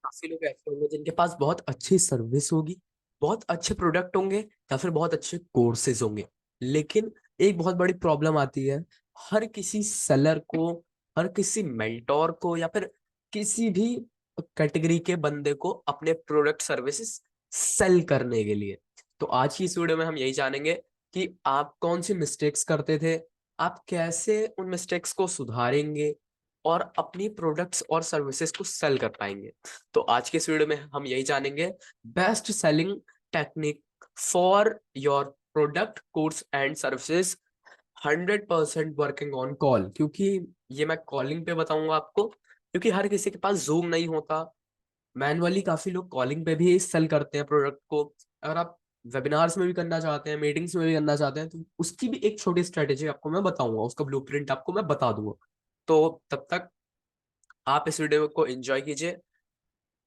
काफी लोग ऐसे होंगे जिनके पास बहुत अच्छी सर्विस होगी, बहुत अच्छे प्रोडक्ट होंगे या फिर बहुत अच्छे कोर्सेज होंगे। लेकिन एक बहुत बड़ी प्रॉब्लम आती है, हर किसी सेलर को, हर किसी मेंटोर को या फिर किसी भी कैटेगरी के बंदे को अपने प्रोडक्ट सर्विसेज सेल करने के लिए। तो आज की इस वीडियो में हम यही जानेंगे कि आप कौन सी मिस्टेक्स करते थे, आप कैसे उन मिस्टेक्स को सुधारेंगे और अपनी प्रोडक्ट्स और सर्विसेज को सेल कर पाएंगे। तो आज के इस वीडियो में हम यही जानेंगे, best selling technique for your product course and services 100% working on call. क्योंकि ये मैं कॉलिंग पे बताऊंगा आपको, क्योंकि हर किसी के पास जूम नहीं होता। मैनुअली काफी लोग कॉलिंग पे भी सेल करते हैं प्रोडक्ट को। अगर आप वेबिनार्स में भी करना चाहते हैं, मीटिंग्स में भी करना चाहते हैं, तो उसकी भी एक छोटी स्ट्रेटेजी आपको मैं बताऊंगा, उसका ब्लूप्रिंट आपको मैं बता दूंगा। तो तब तक आप इस वीडियो को एंजॉय कीजिए,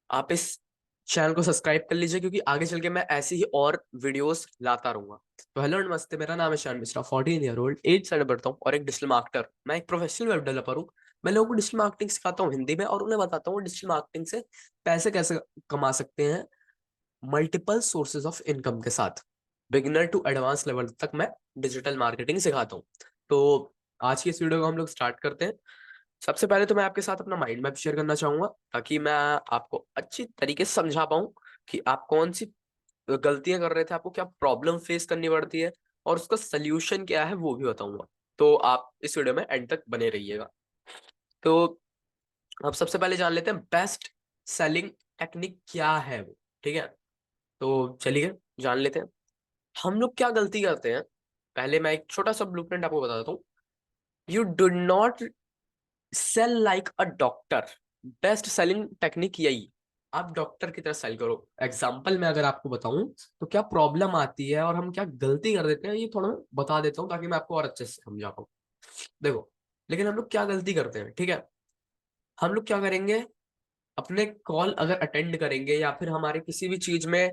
आप इस चैनल को सब्सक्राइब कर लीजिए, क्योंकि आगे चल के मैं ऐसी ही और वीडियोस लाता रहूंगा। तो हेलो नमस्ते, मेरा नाम है शान मिश्रा, 14 ईयर ओल्ड, 8 साल बढ़ता हूँ और एक डिजिटल मार्केटर। मैं एक प्रोफेशनल वेब डेवलपर हूँ। मैं लोगों को डिजिटल मार्केटिंग सिखाता हूँ हिंदी में, और उन्हें बताता हूँ डिजिटल मार्केटिंग से पैसे कैसे कमा सकते हैं मल्टीपल सोर्सेज ऑफ इनकम के साथ। बिगिनर टू एडवांस लेवल तक मैं डिजिटल मार्केटिंग सिखाता हूँ। तो आज की इस वीडियो को हम लोग स्टार्ट करते हैं। सबसे पहले तो मैं आपके साथ अपना माइंड मैप शेयर करना चाहूंगा, ताकि मैं आपको अच्छी तरीके से समझा पाऊं कि आप कौन सी गलतियां कर रहे थे, आपको क्या प्रॉब्लम फेस करनी पड़ती है, और उसका सोल्यूशन क्या है वो भी बताऊंगा। तो आप इस वीडियो में एंड तक बने रहिएगा। तो अब सबसे पहले जान लेते हैं बेस्ट सेलिंग टेक्निक क्या है वो। ठीक है, तो चलिए जान लेते हैं हम लोग क्या गलती करते हैं। पहले मैं एक छोटा सा ब्लूप्रिंट आपको बता देता हूँ। You do not sell like a doctor. Best selling technique यही, आप डॉक्टर की तरह सेल करो। एग्जाम्पल में अगर आपको बताऊं तो क्या प्रॉब्लम आती है और हम क्या गलती कर देते हैं, ये थोड़ा बता देता हूँ ताकि मैं आपको और अच्छे से समझा पाऊँ। देखो, लेकिन हम लोग क्या गलती करते हैं, ठीक है। हम लोग क्या करेंगे, अपने कॉल अगर अटेंड करेंगे या फिर हमारे किसी भी चीज में,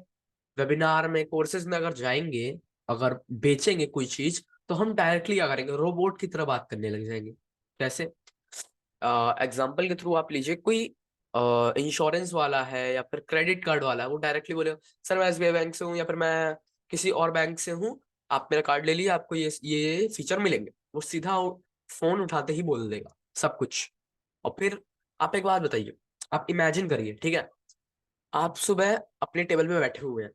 वेबिनार में, कोर्सेज में अगर जाएंगे, अगर बेचेंगे कोई चीज, तो हम डायरेक्टली क्या करेंगे, रोबोट की तरह बात करने लग जाएंगे। कैसे? एग्जाम्पल के थ्रू आप लीजिए, कोई इंश्योरेंस वाला है या फिर क्रेडिट कार्ड वाला है, वो डायरेक्टली बोले, सर मैं एसबीआई बैंक से हूँ या फिर मैं किसी और बैंक से हूँ, आप मेरा कार्ड ले लिए, आपको ये फीचर मिलेंगे। वो सीधा फोन उठाते ही बोल देगा सब कुछ। और फिर आप एक बात बताइए, आप इमेजिन करिए, ठीक है, आप सुबह अपने टेबल पे बैठे हुए हैं,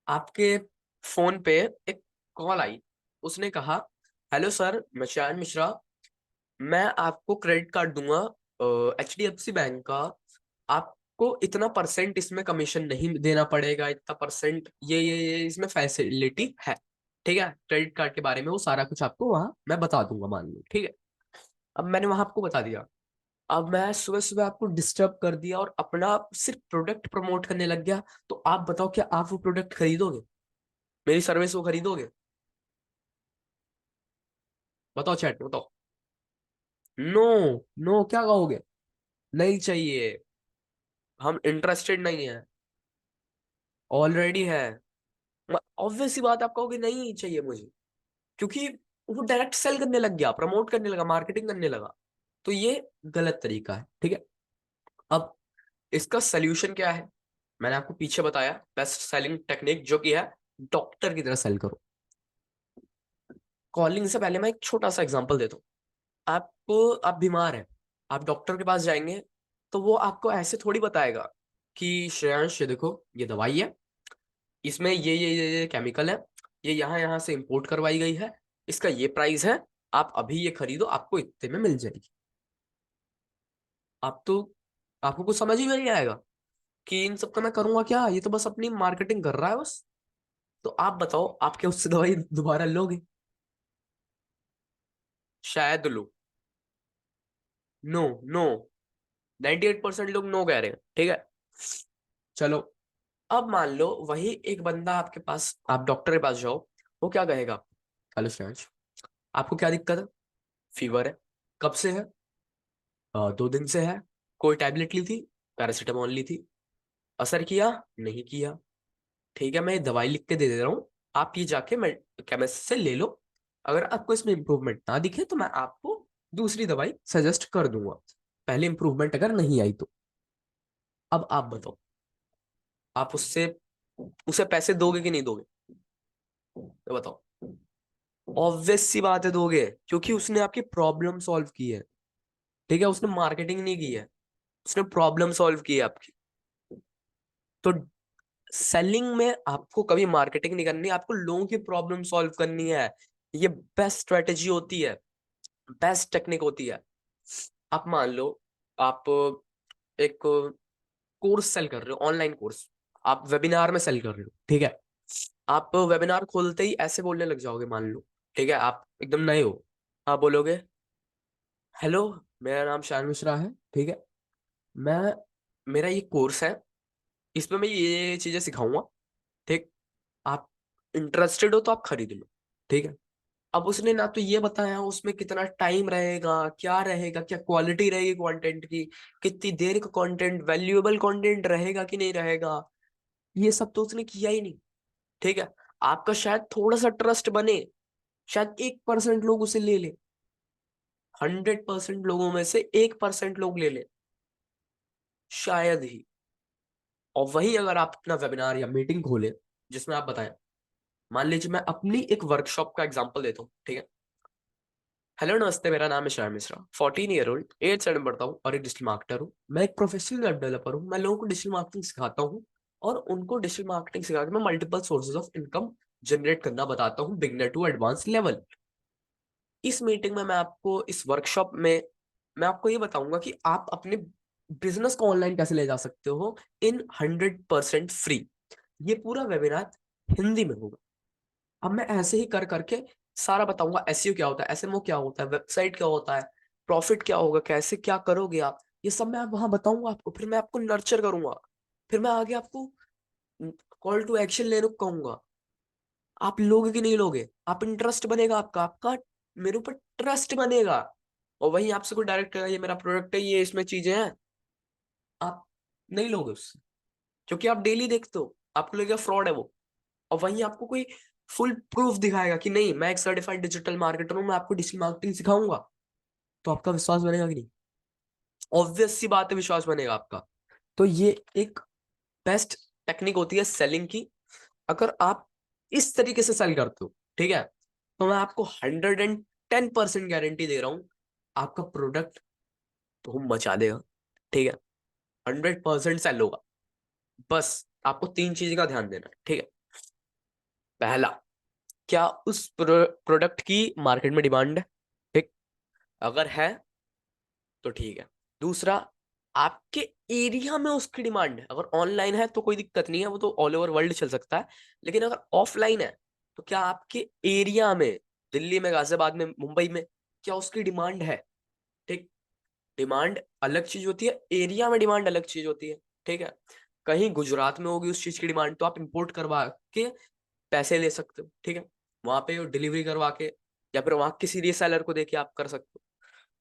आपके फोन पे एक कॉल आई। उसने कहा, हेलो सर, मैं शायन मिश्रा, मैं आपको क्रेडिट कार्ड दूंगा HDFC बैंक का। आपको इतना परसेंट इसमें कमीशन नहीं देना पड़ेगा, इतना परसेंट ये इसमें फैसिलिटी है। ठीक है, क्रेडिट कार्ड के बारे में वो सारा कुछ आपको वहां मैं बता दूंगा, मान लो। ठीक है, अब मैंने वहां आपको बता दिया। अब मैं सुबह सुबह आपको डिस्टर्ब कर दिया और अपना सिर्फ प्रोडक्ट प्रमोट करने लग गया। तो आप बताओ, क्या आप वो प्रोडक्ट खरीदोगे? मेरी सर्विस वो खरीदोगे? बताओ चैट में, बताओ। नो, नो क्या कहोगे? नहीं चाहिए, हम इंटरेस्टेड नहीं है, ऑलरेडी है। ऑब्वियस सी बात, आप कहोगे नहीं चाहिए मुझे, क्योंकि वो डायरेक्ट सेल करने लग गया, प्रमोट करने लगा, मार्केटिंग करने लगा। तो ये गलत तरीका है, ठीक है। अब इसका सोल्यूशन क्या है? मैंने आपको पीछे बताया, बेस्ट सेलिंग टेक्निक जो कि है, डॉक्टर की तरह सेल करो। कॉलिंग से पहले मैं एक छोटा सा एग्जांपल देता हूँ। आप बीमार हैं, आप डॉक्टर के पास जाएंगे, तो वो आपको ऐसे थोड़ी बताएगा कि श्रेयांश ये देखो, ये दवाई है, इसमें ये केमिकल है, ये यहाँ यहाँ से इंपोर्ट करवाई गई है, इसका ये प्राइस है, आप अभी ये खरीदो, आपको इतने में मिल जाएगी। आप तो, आपको कुछ समझ ही में नहीं आएगा कि इन सब का मैं करूंगा क्या, ये तो बस अपनी मार्केटिंग कर रहा है बस। तो आप बताओ, आप क्या उससे दवाई दोबारा लोगे? शायद लो। नो, नो, 98% लोग नो कह रहे हैं, ठीक है। चलो, अब मान लो वही एक बंदा आपके पास, आप डॉक्टर के पास जाओ, वो क्या कहेगा? हेलो श्रेयांश, आपको क्या दिक्कत है? फीवर है। कब से है? 2 दिन से है। कोई टैबलेट ली थी? पैरासीटामोल ली थी। असर किया? नहीं किया। ठीक है, मैं ये दवाई लिख के दे दे रहा हूँ, आप ये जाके मैं केमिस्ट से ले लो। अगर आपको इसमें इंप्रूवमेंट ना दिखे तो मैं आपको दूसरी दवाई सजेस्ट कर दूंगा, पहले इंप्रूवमेंट अगर नहीं आई तो। अब आप बताओ, आप उससे उसे पैसे दोगे कि नहीं दोगे? तो बताओ। ऑब्वियस सी बात है दोगे, क्योंकि उसने आपकी प्रॉब्लम सॉल्व की है। ठीक है, उसने मार्केटिंग नहीं की है, उसने प्रॉब्लम सॉल्व की है आपकी। तो सेलिंग में आपको कभी मार्केटिंग नहीं करनी, आपको लोगों की प्रॉब्लम सॉल्व करनी है। ये बेस्ट स्ट्रेटेजी होती है, बेस्ट टेक्निक होती है। आप मान लो, आप एक कोर्स सेल कर रहे हो, ऑनलाइन कोर्स, आप वेबिनार में सेल कर रहे हो। ठीक है, आप वेबिनार खोलते ही ऐसे बोलने लग जाओगे, मान लो। ठीक है, आप एकदम नए हो, आप बोलोगे, हेलो, मेरा नाम शान मिश्रा है। ठीक है, मैं मेरा ये कोर्स है, इसमें मैं ये चीजें सिखाऊंगा। ठीक, आप इंटरेस्टेड हो तो आप खरीद लो। ठीक है, अब उसने ना तो ये बताया उसमें कितना टाइम रहेगा, क्या रहेगा, क्या क्वालिटी रहेगी कंटेंट की, कितनी देर का कंटेंट, वैल्यूएबल कंटेंट रहेगा कि नहीं रहेगा, ये सब तो उसने किया ही नहीं। ठीक है, आपका शायद थोड़ा सा ट्रस्ट बने, शायद 1% लोग उसे ले ले, 100% लोगों में से 1% लोग ले ले, शायद ही। और वही अगर आप अपना वेबिनार या मीटिंग खोले जिसमें आप बताएं, मान लीजिए मैं अपनी एक वर्कशॉप का एग्जांपल देता हूँ। ठीक है, हेलो नमस्ते, मेरा नाम है Shyam Mishra, 14 year old, 8th standard पढ़ता हूँ और एक डिजिटल मार्केटर हूँ। मैं एक प्रोफेशनल वेब डेवलपर हूँ, मैं लोगों को डिजिटल मार्केटिंग सिखाता हूँ और उनको डिजिटल मार्केटिंग सिखा के मैं multiple sources of income generate करना बताता हूँ, बिगनर टू एडवांस लेवल। इस मीटिंग में मैं आपको, इस वर्कशॉप में मैं आपको ये बताऊंगा कि आप अपने बिजनेस को ऑनलाइन कैसे ले जा सकते हो इन 100% फ्री। ये पूरा वेबिनार हिंदी में होगा। अब मैं ऐसे ही कर करके सारा बताऊंगा, एसईओ क्या होता है, एसएमओ क्या होता है, वेबसाइट क्या होता है, प्रॉफिट क्या होगा, कैसे क्या करोगे आप, ये सब मैं वहां बताऊंगा आपको। फिर मैं आपको नर्चर करूंगा, फिर मैं आगे आपको कॉल टू एक्शन लेने को कहूंगा। आप लोगे कि नहीं लोगे? आप इंटरेस्ट बनेगा आपका, आपका मेरे ऊपर ट्रस्ट बनेगा। और वही आपसे कोई डायरेक्ट कहेगा ये मेरा प्रोडक्ट है, ये इसमें चीजें हैं, आप नहीं लोगे उससे, क्योंकि आप डेली देखते हो, आपको लगेगा फ्रॉड है वो। और वहीं आपको कोई फुल प्रूफ दिखाएगा कि नहीं, मैं एक सर्टिफाइड डिजिटल मार्केटर हूं, मैं आपको डिजिटल मार्केटिंग सिखाऊंगा, तो आपका विश्वास बनेगा कि नहीं? ऑब्वियस सी बात है, विश्वास बनेगा आपका। तो ये एक बेस्ट टेक्निक होती है सेलिंग की। अगर आप इस तरीके से सेल करते हो, ठीक है, तो मैं आपको 110% गारंटी दे रहा हूं, आपका प्रोडक्ट तो मचा देगा। ठीक है, 100% सेल होगा। बस आपको तीन चीज का ध्यान देना है। ठीक है, पहला, क्या उस प्रोडक्ट की मार्केट में डिमांड है? ठीक, अगर है तो ठीक है। दूसरा, आपके एरिया में उसकी डिमांड है। अगर ऑनलाइन है तो कोई दिक्कत नहीं है, वो तो ऑल ओवर वर्ल्ड चल सकता है। लेकिन अगर ऑफलाइन है, तो क्या आपके एरिया में, दिल्ली में, गाजियाबाद में, मुंबई में, क्या उसकी डिमांड है? ठीक, डिमांड अलग चीज होती है, एरिया में डिमांड अलग चीज होती है। ठीक है, कहीं गुजरात में होगी उस चीज की डिमांड, तो आप इंपोर्ट करवा के पैसे ले सकते हो। ठीक है, वहां पे डिलीवरी करवा के, या फिर वहां किसी रीसेलर को देके आप कर सकते हो।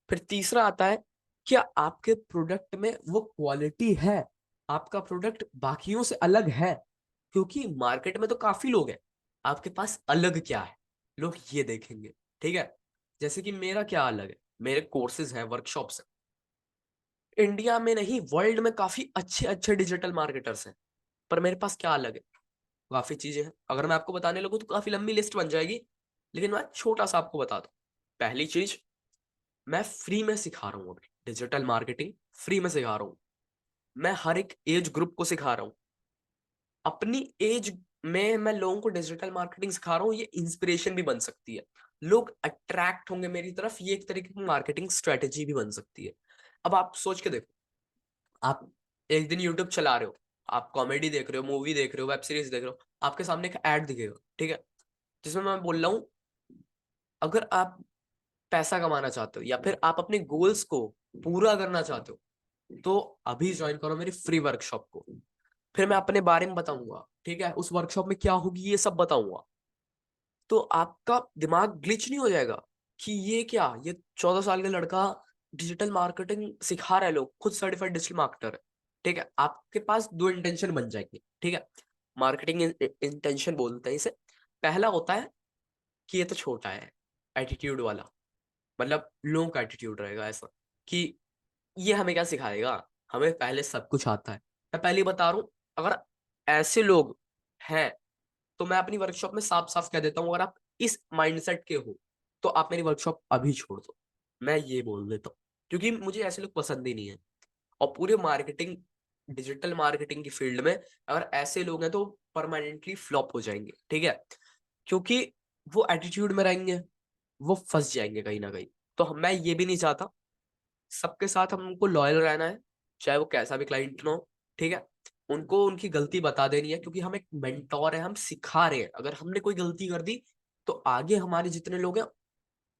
फिर तीसरा आता है, क्या आपके प्रोडक्ट में वो क्वालिटी है, आपका प्रोडक्ट बाकियों से अलग है? क्योंकि मार्केट में तो काफी लोग हैं, आपके पास अलग क्या है, लोग ये देखेंगे। ठीक है, जैसे कि मेरा क्या अलग है, मेरे कोर्सेज हैं, वर्कशॉप्स हैं, इंडिया में नहीं वर्ल्ड में काफी अच्छे अच्छे डिजिटल मार्केटर्स हैं। पर मेरे पास क्या अलग है? काफी चीजें हैं, अगर मैं आपको बताने लगूँ तो काफी लंबी लिस्ट बन जाएगी, लेकिन मैं छोटा सा आपको बता दूं। पहली चीज, मैं फ्री में सिखा रहा हूँ अभी डिजिटल मार्केटिंग, फ्री में सिखा रहा हूँ। मैं हर एक एज ग्रुप को सिखा रहा हूँ, अपनी एज में मैं लोगों को डिजिटल मार्केटिंग सिखा रहा हूँ। ये इंस्पिरेशन भी बन सकती है, लोग अट्रैक्ट होंगे मेरी तरफ, ये एक तरीके की मार्केटिंग स्ट्रेटेजी भी बन सकती है। अब आप सोच के देखो, आप एक दिन यूट्यूब चला रहे हो, आप कॉमेडी देख रहे हो, मूवी देख रहे हो, वेब सीरीज देख रहे हो, आपके सामने एक ऐड दिखेगा। ठीक है, जिसमें मैं बोल रहा हूँ, अगर आप पैसा कमाना चाहते हो या फिर आप अपने गोल्स को पूरा करना चाहते हो, तो अभी ज्वाइन करो मेरी फ्री वर्कशॉप को। फिर मैं अपने बारे में बताऊंगा, ठीक है, उस वर्कशॉप में क्या होगी ये सब बताऊंगा। तो आपका दिमाग ग्लिच नहीं हो जाएगा कि ये क्या, ये 14 साल का लड़का डिजिटल मार्केटिंग सिखा रहा है, लोग खुद सर्टिफाइड डिजिटल मार्केटर है। ठीक है, आपके पास दो इंटेंशन बन जाएंगे। ठीक है, मार्केटिंग इंटेंशन बोलते हैं इसे। पहला होता है कि ये तो छोटा है, एटीट्यूड वाला, मतलब लोगों का एटीट्यूड रहेगा ऐसा कि ये हमें क्या सिखाएगा, हमें पहले सब कुछ आता है। मैं पहले ही बता रहा हूँ, अगर ऐसे लोग हैं तो मैं अपनी वर्कशॉप में साफ साफ कह देता हूँ, अगर आप इस माइंडसेट के हो तो आप मेरी वर्कशॉप अभी छोड़ दो, मैं ये बोल देता हूँ, क्योंकि मुझे ऐसे लोग पसंद ही नहीं है। और पूरे मार्केटिंग, डिजिटल मार्केटिंग की फील्ड में अगर ऐसे लोग हैं तो परमानेंटली फ्लॉप हो जाएंगे, ठीक है, क्योंकि वो एटीट्यूड में रहेंगे, वो फंस जाएंगे कहीं ना कहीं। तो मैं ये भी नहीं चाहता, सबके साथ हमको लॉयल रहना है, चाहे वो कैसा भी क्लाइंट ना हो, ठीक है। उनको उनकी गलती बता देनी है, क्योंकि हम एक मेंटोर है, हम सिखा रहे हैं। अगर हमने कोई गलती कर दी तो आगे हमारे जितने लोग हैं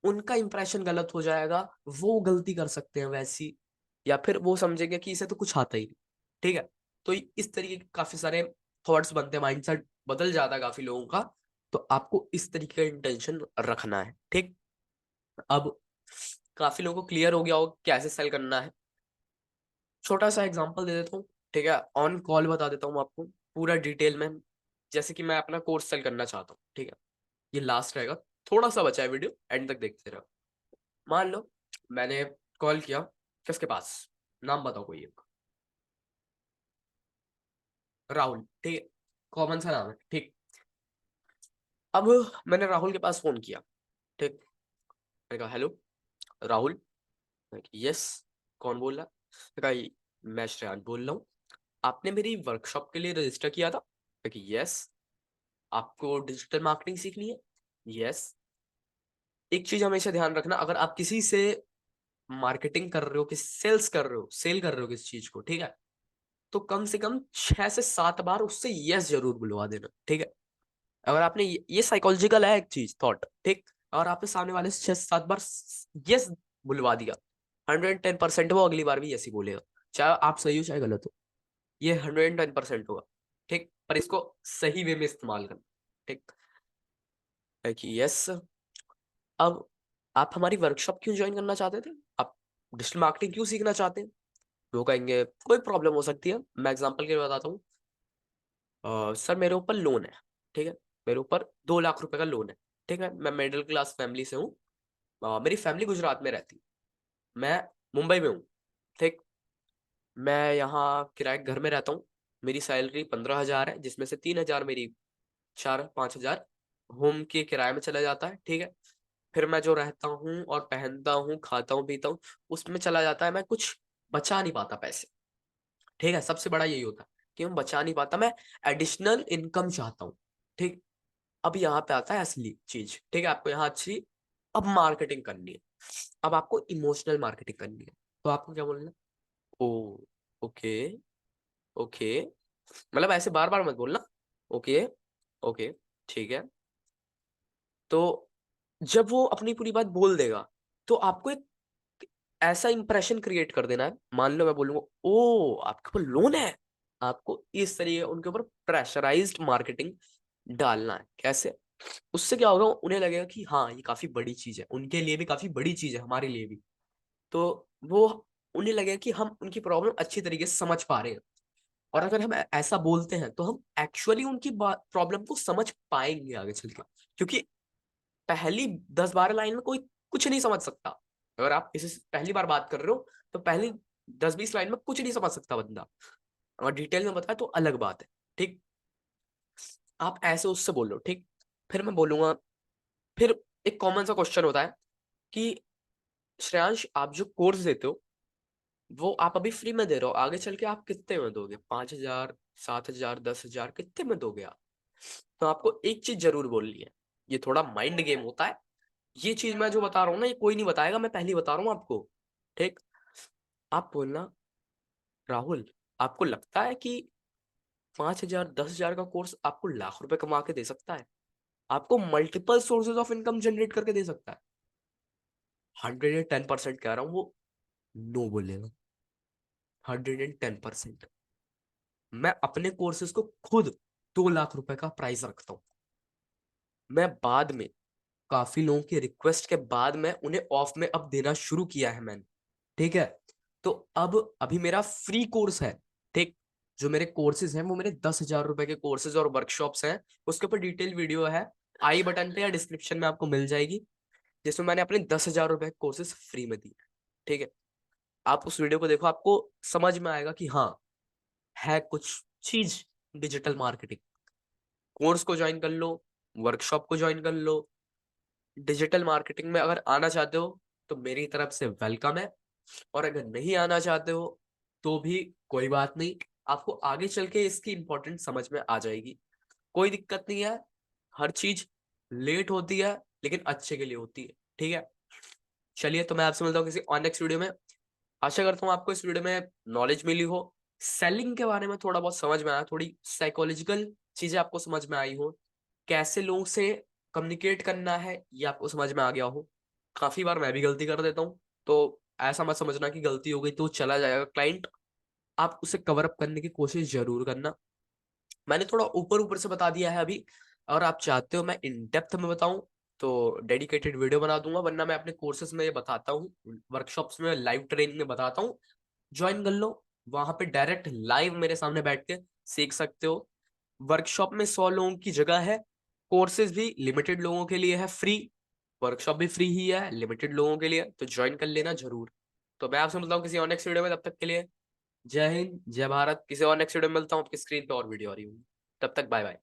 उनका इंप्रेशन गलत हो जाएगा, वो गलती कर सकते हैं वैसी, या फिर वो समझेंगे कि इसे तो कुछ आता ही नहीं, ठीक है। तो इस तरीके के काफी सारे थॉट्स बनते हैं, माइंडसेट बदल जाता है काफी लोगों का। तो आपको इस तरीके का इंटेंशन रखना है, ठीक। अब काफी लोगों को क्लियर हो गया हो कैसे सेल करना है। छोटा सा एग्जांपल दे देता हूँ, ठीक है, ऑन कॉल बता देता हूँ आपको पूरा डिटेल में। जैसे कि मैं अपना कोर्स सेल करना चाहता हूँ, ठीक है, ये लास्ट रहेगा, थोड़ा सा बचा है, वीडियो एंड तक देखते रहो। मान लो मैंने कॉल किया किसके पास, नाम बताओ कोई एक, राहुल, ठीक है, कॉमन सा नाम है, ठीक। अब मैंने राहुल के पास फोन किया, ठीक, मैंने कहा हेलो राहुल, यस, कौन बोल रहा है, मैंने कहा मैं श्रेयान बोल रहा हूँ, आपने मेरी वर्कशॉप के लिए रजिस्टर किया था, यस, आपको डिजिटल मार्केटिंग सीखनी है, यस। एक चीज हमेशा ध्यान रखना, अगर आप किसी से मार्केटिंग कर रहे हो, किस सेल्स कर रहे हो, सेल कर रहे हो किस चीज को, ठीक है, तो कम से कम 6 से 7 बार उससे यस जरूर बुलवा देना, ठीक है। अगर आपने ये साइकोलॉजिकल है एक चीज, थॉट, ठीक। और आपने सामने वाले से 6 से 7 बार यस बुलवा दिया, 110% वो अगली बार भी यस ही बोलेगा, चाहे आप सही हो चाहे गलत हो, ये 110% होगा, ठीक। पर इसको सही वे में इस्तेमाल करना, ठीक है कि यस। अब आप हमारी वर्कशॉप क्यों ज्वाइन करना चाहते थे, आप डिजिटल मार्केटिंग क्यों सीखना चाहते हैं। वो कहेंगे कोई प्रॉब्लम हो सकती है, मैं एग्जांपल के लिए बताता हूँ। सर मेरे ऊपर लोन है, ठीक है, मेरे ऊपर 2 लाख रुपए का लोन है, ठीक है, मैं मिडिल क्लास फैमिली से हूँ, मेरी फैमिली गुजरात में रहती, मैं मुंबई में हूँ, ठीक। मैं यहाँ किराए के घर में रहता हूँ, मेरी सैलरी 15,000 है, जिसमें से 3,000 मेरी 4-5 हजार होम के किराए में चला जाता है, ठीक है। फिर मैं जो रहता हूँ और पहनता हूँ, खाता हूँ, पीता हूँ, उसमें चला जाता है, मैं कुछ बचा नहीं पाता पैसे, ठीक है। सबसे बड़ा यही होता है कि मैं बचा नहीं पाता, मैं एडिशनल इनकम चाहता हूँ, ठीक। अब यहाँ पे आता है असली चीज, ठीक है, आपको यहाँ अच्छी अब मार्केटिंग करनी है, अब आपको इमोशनल मार्केटिंग करनी है। तो आपको क्या बोलना है, ओ, ओके, ओके, मतलब ऐसे बार बार मत बोलना, ओके, ओके, ठीक है। तो जब वो अपनी पूरी बात बोल देगा तो आपको एक ऐसा इंप्रेशन क्रिएट कर देना है, मान लो मैं बोलूंगा ओ आपके ऊपर लोन है, आपको इस तरीके उनके ऊपर प्रेशराइज्ड मार्केटिंग डालना है। कैसे, उससे क्या होगा, उन्हें लगेगा कि हाँ ये काफी बड़ी चीज है, उनके लिए भी काफी बड़ी चीज है, हमारे लिए भी। तो वो, उन्हें लगेगा कि हम उनकी प्रॉब्लम अच्छी तरीके से समझ पा रहे हैं। और अगर हम ऐसा बोलते हैं तो हम एक्चुअली उनकी प्रॉब्लम को समझ पाएंगे आगे चल के, क्योंकि पहली 10-12 लाइन में कोई कुछ नहीं समझ सकता। अगर आप किसी से पहली बार बात कर रहे हो तो पहली 10-20 लाइन में कुछ नहीं समझ सकता बंदा, और डिटेल में बताए तो अलग बात है, ठीक। आप ऐसे उससे बोलो, ठीक। फिर मैं बोलूंगा, फिर एक कॉमन सा क्वेश्चन होता है कि श्रेयांश आप जो कोर्स देते हो वो आप अभी फ्री में दे रहे हो, आगे चल के आप कितने में दोगे, 5,000, 7,000, 10,000, कितने में दोगे आप। तो आपको एक चीज जरूर बोलनी है, ये थोड़ा माइंड गेम होता है, ये चीज मैं जो बता रहा हूँ ना ये कोई नहीं बताएगा, मैं पहले ही बता रहा हूँ आपको, ठीक। आप बोलना राहुल, आपको लगता है कि 5,000, 10,000 का कोर्स आपको लाख रुपए कमा के दे सकता है, आपको multiple sources of income generate करके दे सकता है। 110% कह रहा हूँ वो नो बोलेगा, 110%। मैं अपने कोर्सेज को खुद 2 लाख रुपए का प्राइस रखता हूँ, मैं बाद में काफी लोगों की रिक्वेस्ट के बाद में उन्हें ऑफ में अब देना शुरू किया है मैंने, ठीक है। तो अब अभी मेरा फ्री कोर्स है, ठीक। जो मेरे कोर्सेज हैं वो मेरे 10,000 रुपए के कोर्सेज और वर्कशॉप्स हैं, उसके ऊपर डिटेल वीडियो है, आई बटन पे या डिस्क्रिप्शन में आपको मिल जाएगी, जिसमें मैंने अपने 10,000 रुपए कोर्सेज फ्री में दिए, ठीक है। आप उस वीडियो को देखो, आपको समझ में आएगा कि हाँ है कुछ चीज डिजिटल मार्केटिंग, कोर्स को ज्वाइन कर लो, वर्कशॉप को ज्वाइन कर लो। डिजिटल मार्केटिंग में अगर आना चाहते हो तो मेरी तरफ से वेलकम है, और अगर नहीं आना चाहते हो तो भी कोई बात नहीं, आपको आगे चल के इसकी इंपॉर्टेंस समझ में आ जाएगी। कोई दिक्कत नहीं है, हर चीज लेट होती है लेकिन अच्छे के लिए होती है, ठीक है। चलिए, तो मैं आपसे मिलता हूँ किसी और नेक्स्ट वीडियो में। आशा करता हूँ आपको इस वीडियो में नॉलेज मिली हो, सेलिंग के बारे में थोड़ा बहुत समझ में आया, थोड़ी साइकोलॉजिकल चीजें आपको समझ में आई हो, कैसे लोगों से कम्युनिकेट करना है ये आपको समझ में आ गया हो। काफी बार मैं भी गलती कर देता हूँ, तो ऐसा मत समझना कि गलती हो गई तो चला जाएगा क्लाइंट, आप उसे कवर अप करने की कोशिश जरूर करना। मैंने थोड़ा ऊपर ऊपर से बता दिया है अभी, और आप चाहते हो मैं इन डेप्थ में बताऊं तो डेडिकेटेड वीडियो बना दूंगा, वरना मैं अपने कोर्सेज में ये बताता हूँ, वर्कशॉप्स में लाइव ट्रेनिंग में बताता हूँ, ज्वाइन कर लो। वहां पे डायरेक्ट लाइव मेरे सामने बैठ के सीख सकते हो। वर्कशॉप में 100 लोगों की जगह है, कोर्सेज भी लिमिटेड लोगों के लिए है फ्री, वर्कशॉप भी फ्री ही है लिमिटेड लोगों के लिए, तो ज्वाइन कर लेना जरूर। तो मैं आपसे मिलता हूँ किसी और नेक्स्ट वीडियो में, तब तक के लिए जय हिंद जय भारत। किसी और नेक्स्ट वीडियो में मिलता हूँ, आपकी स्क्रीन पे और वीडियो आ रही होगी, तब तक बाय बाय।